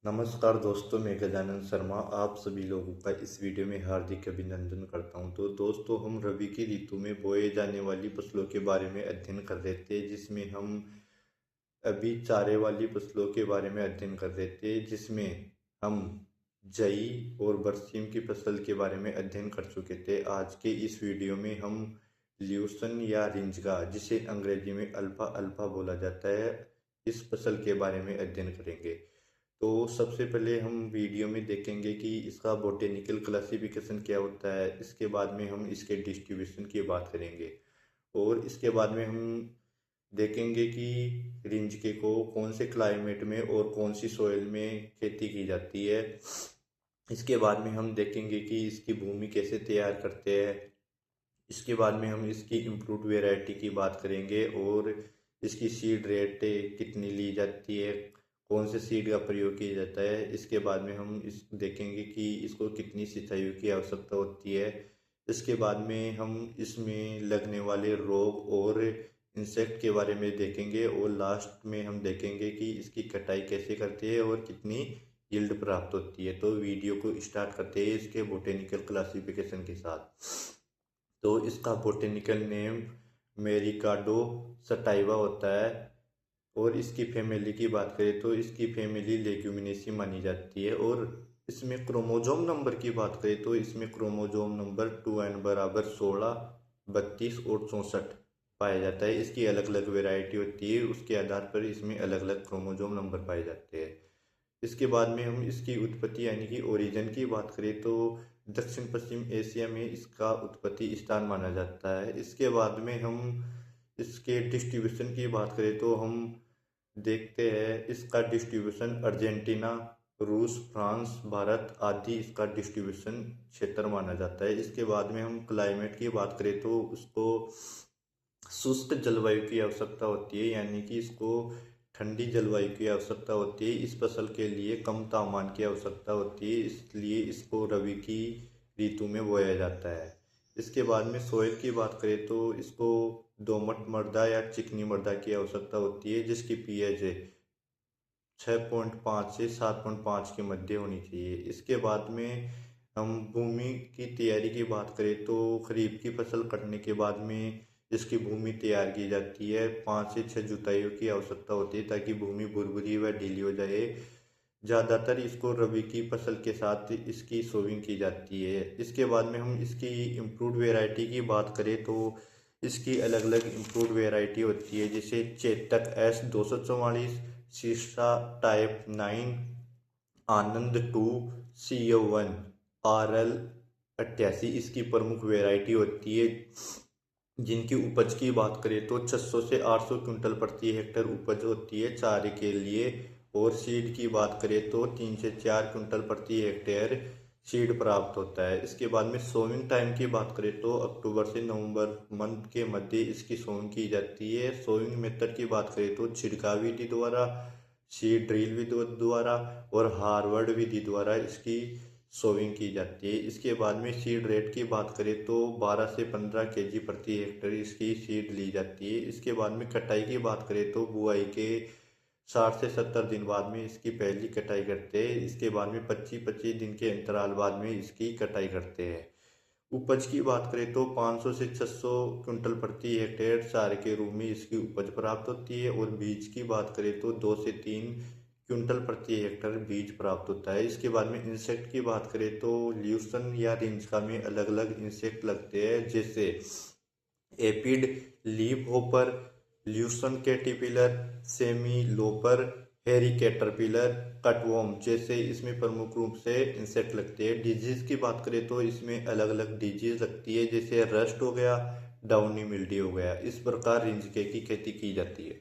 नमस्कार दोस्तों, मैं गजानन शर्मा आप सभी लोगों का इस वीडियो में हार्दिक अभिनंदन करता हूं। तो दोस्तों, हम रबी की ऋतु में बोए जाने वाली फसलों के बारे में अध्ययन कर रहे थे, जिसमें हम अभी चारे वाली फसलों के बारे में अध्ययन कर रहे थे, जिसमें हम जई और बरसीम की फसल के बारे में अध्ययन कर चुके थे। आज के इस वीडियो में हम ल्यूसन या रिंजगा, जिसे अंग्रेजी में अल्फा अल्फा बोला जाता है, इस फसल के बारे में अध्ययन करेंगे। तो सबसे पहले हम वीडियो में देखेंगे कि इसका बोटेनिकल क्लासिफिकेशन क्या होता है। इसके बाद में हम इसके डिस्ट्रीब्यूशन की बात करेंगे और इसके बाद में हम देखेंगे कि रिंजके को कौन से क्लाइमेट में और कौन सी सॉइल में खेती की जाती है। इसके बाद में हम देखेंगे कि इसकी भूमि कैसे तैयार करते हैं। इसके बाद में हम इसकी इम्प्रूव्ड वेराइटी की बात करेंगे और इसकी सीड रेट कितनी ली जाती है, कौन से सीड का प्रयोग किया जाता है। इसके बाद में हम इस देखेंगे कि इसको कितनी सिंचाई की आवश्यकता होती है। इसके बाद में हम इसमें लगने वाले रोग और इंसेक्ट के बारे में देखेंगे और लास्ट में हम देखेंगे कि इसकी कटाई कैसे करते हैं और कितनी यील्ड प्राप्त होती है। तो वीडियो को स्टार्ट करते हैं इसके बोटेनिकल क्लासिफिकेशन के साथ। तो इसका बोटेनिकल नेम मेरिकाडो सटाइवा होता है और इसकी फैमिली की बात करें तो इसकी फैमिली लेग्यूमिनेसी मानी जाती है। और इसमें क्रोमोजोम नंबर की बात करें तो इसमें क्रोमोजोम नंबर 2n बराबर 16, 32 और 64 पाया जाता है। इसकी अलग अलग वेराइटी होती है, उसके आधार पर इसमें अलग अलग क्रोमोजोम नंबर पाए जाते हैं। इसके बाद में हम इसकी उत्पत्ति यानी कि ओरिजिन की बात करें तो दक्षिण पश्चिम एशिया में इसका उत्पत्ति स्थान माना जाता है। इसके बाद में हम इसके डिस्ट्रीब्यूशन की बात करें तो हम देखते हैं इसका डिस्ट्रीब्यूशन अर्जेंटीना, रूस, फ्रांस, भारत आदि इसका डिस्ट्रीब्यूशन क्षेत्र माना जाता है। इसके बाद में हम क्लाइमेट की बात करें तो उसको शुष्क जलवायु की आवश्यकता होती है, यानी कि इसको ठंडी जलवायु की आवश्यकता होती है। इस फसल के लिए कम तापमान की आवश्यकता होती है, इसलिए इसको रबी की ऋतु में बोया जाता है। इसके बाद में सोइल की बात करें तो इसको दोमट मृदा या चिकनी मृदा की आवश्यकता होती है, जिसकी पीएच 6.5 से 7.5 के मध्य होनी चाहिए। इसके बाद में हम भूमि की तैयारी की बात करें तो खरीफ की फसल कटने के बाद में इसकी भूमि तैयार की जाती है। 5 से 6 जुताइयों की आवश्यकता होती है ताकि भूमि भुरभुरी व ढीली हो जाए। ज़्यादातर इसको रबी की फसल के साथ इसकी सोविंग की जाती है। इसके बाद में हम इसकी इम्प्रूव्ड वेराइटी की बात करें तो इसकी अलग अलग इम्प्रूव्ड वेराइटी होती है, जैसे चेतक S244, शीर्षा टाइप 9, आनंद 2, CO1, RL88 इसकी प्रमुख वेराइटी होती है, जिनकी उपज की बात करें तो 600 से 800 क्विंटल प्रति हेक्टेयर उपज होती है चारे के लिए। और सीड की बात करें तो 3 से 4 क्विंटल प्रति हेक्टेयर सीड प्राप्त होता है। इसके बाद में सोविंग टाइम की बात करें तो अक्टूबर से नवंबर मंथ के मध्य इसकी सोविंग की जाती है। सोविंग मेथड की बात करें तो छिड़काव विधि द्वारा, सीड ड्रिल विधि द्वारा और हार्वर्ड विधि द्वारा इसकी सोविंग की जाती है। इसके बाद में सीड रेट की बात करें तो 12 से 15 केजी प्रति हेक्टेयर इसकी सीड ली जाती है। इसके बाद में कटाई की बात करें तो बुआई के 60 से 70 दिन बाद में इसकी पहली कटाई करते हैं। इसके बाद में 25-25 दिन के अंतराल बाद में इसकी कटाई करते हैं। उपज की बात करें तो 500 से 600 क्विंटल प्रति हेक्टेयर चारे के रूप में इसकी उपज प्राप्त होती है। और बीज की बात करें तो 2 से 3 क्विंटल प्रति हेक्टेयर बीज प्राप्त होता है। इसके बाद में इंसेक्ट की बात करें तो ल्यूसन या रिंजका में अलग अलग इंसेक्ट लगते हैं, जैसे aphid, leaf hopper, lucerne caterpillar, semi looper, hairy caterpillar, कटवॉर्म जैसे इसमें प्रमुख रूप से इंसेक्ट लगते हैं। डिजीज की बात करें तो इसमें अलग अलग डिजीज लगती है, जैसे रस्ट हो गया, डाउनी मिल्डी हो गया। इस प्रकार रिंजके की खेती की जाती है।